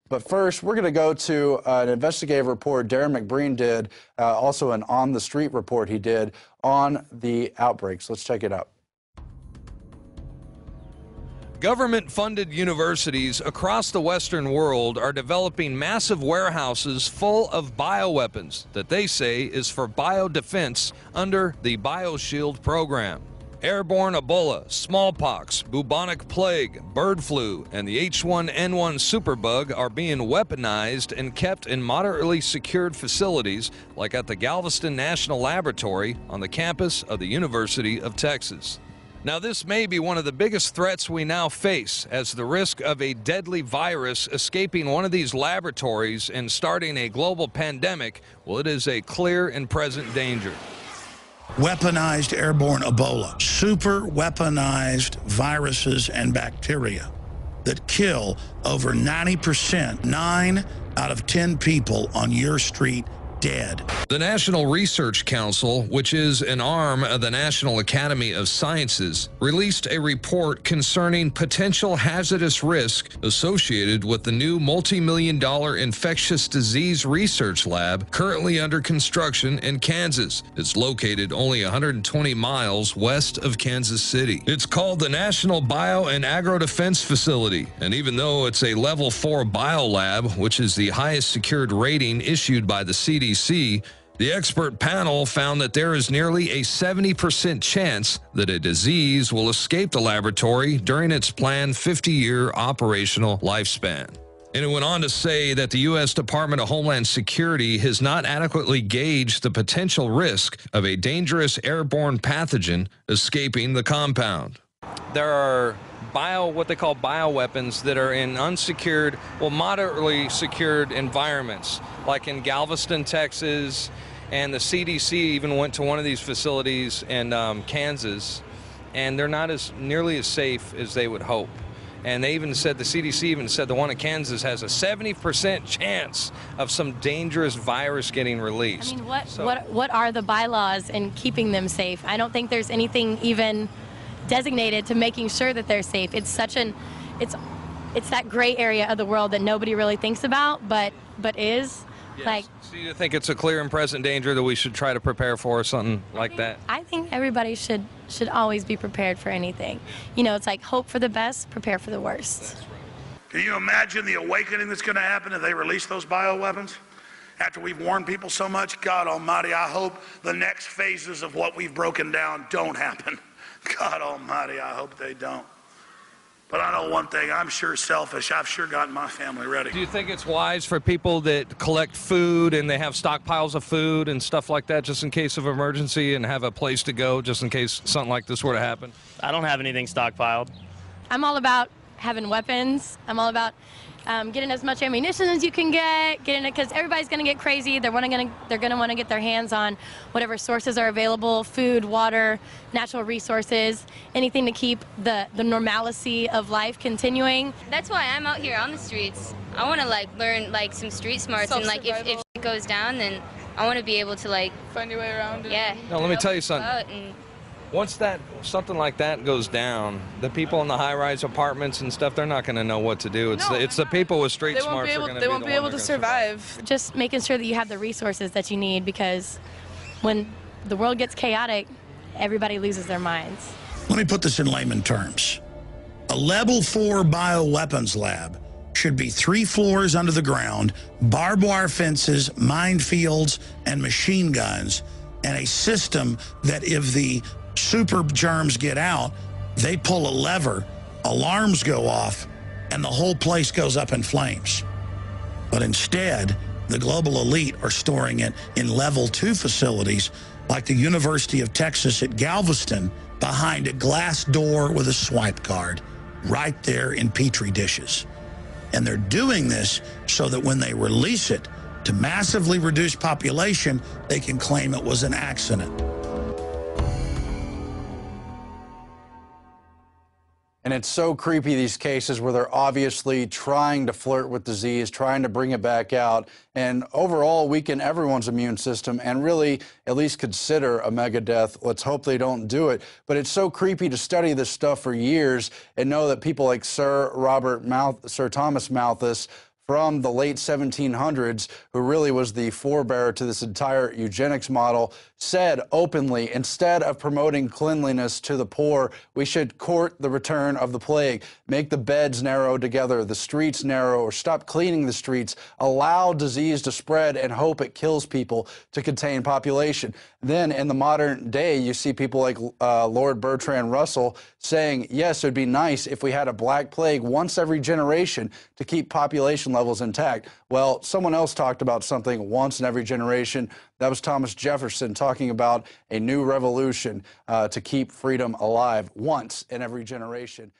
But first, we're going to go to an investigative report Darren McBreen did, also an on-the-street report he did on the outbreaks. Let's check it out. Government-funded universities across the Western world are developing massive warehouses full of bioweapons that they say is for biodefense under the BioShield program. Airborne Ebola, smallpox, bubonic plague, bird flu, and the H1N1 superbug are being weaponized and kept in moderately secured facilities like at the Galveston National Laboratory on the campus of the University of Texas. Now, this may be one of the biggest threats we now face, as the risk of a deadly virus escaping one of these laboratories and starting a global pandemic, well, it is a clear and present danger. Weaponized airborne Ebola, super weaponized viruses and bacteria that kill over 90%, 9 out of 10 people on your street dead. The National Research Council, which is an arm of the National Academy of Sciences, released a report concerning potential hazardous risk associated with the new multi-million-dollar infectious disease research lab currently under construction in Kansas. It's located only 120 miles west of Kansas City. It's called the National Bio and Agro Defense Facility, and even though it's a Level 4 biolab, which is the highest secured rating issued by the CDC, the expert panel found that there is nearly a 70% chance that a disease will escape the laboratory during its planned 50-year operational lifespan. And it went on to say that the U.S. Department of Homeland Security has not adequately gauged the potential risk of a dangerous airborne pathogen escaping the compound. There are what they call bioweapons that are in unsecured, well, moderately secured environments, like in Galveston, Texas, and the CDC even went to one of these facilities in Kansas, and they're not nearly as safe as they would hope. And they even said, the CDC even said the one in Kansas has a 70% chance of some dangerous virus getting released. I mean, what are the bylaws in keeping them safe? I don't think there's anything even designated to making sure that they're safe. It's such it's that gray area of the world that nobody really thinks about, but is. Yes. Like, so you think it's a clear and present danger that we should try to prepare for, something like that? I think everybody should always be prepared for anything. You know, it's like hope for the best, prepare for the worst. That's right. Can you imagine the awakening that's going to happen if they release those bioweapons? After we've warned people so much, God Almighty, I hope the next phases of what we've broken down don't happen. God Almighty, I hope they don't. But I know one thing, I'm sure selfish. I've sure gotten my family ready. Do you think it's wise for people that collect food and they have stockpiles of food and stuff like that just in case of emergency and have a place to go just in case something like this were to happen? I don't have anything stockpiled. I'm all about having weapons. I'm all about getting as much ammunition as you can getting it, because everybody's going to get crazy. They're going to want to get their hands on whatever sources are available: food, water, natural resources, anything to keep the normalcy of life continuing. That's why I'm out here on the streets. I want to learn some street smarts, and if it goes down, then I want to be able to find your way around it. Yeah. Now let me tell you something. Once something like that goes down, the people in the high-rise apartments and stuff, they're not going to know what to do. It's the people with street smarts are going to be the ones that are able to survive. Just making sure that you have the resources that you need, because when the world gets chaotic, everybody loses their minds. Let me put this in layman terms. A Level 4 bioweapons lab should be 3 floors under the ground, barbed wire fences, minefields, and machine guns, and a system that if the super germs get out, they pull a lever, alarms go off, and the whole place goes up in flames. But instead, the global elite are storing it in Level 2 facilities like the University of Texas at Galveston, behind a glass door with a swipe card, right there in Petri dishes. And they're doing this so that when they release it to massively reduce population, they can claim it was an accident. And it's so creepy, these cases where they're obviously trying to flirt with disease, trying to bring it back out, and overall weaken everyone's immune system and really at least consider a mega death. Let's hope they don't do it. But it's so creepy to study this stuff for years and know that people like Sir Thomas Malthus from the late 1700s, who really was the forebearer to this entire eugenics model, said openly, instead of promoting cleanliness to the poor, we should court the return of the plague, make the beds narrow together, the streets narrow, or stop cleaning the streets, allow disease to spread and hope it kills people to contain population. Then in the modern day, you see people like Lord Bertrand Russell saying, yes, it would be nice if we had a black plague once every generation to keep population levels intact. Well, someone else talked about something once in every generation. That was Thomas Jefferson talking about a new revolution to keep freedom alive once in every generation.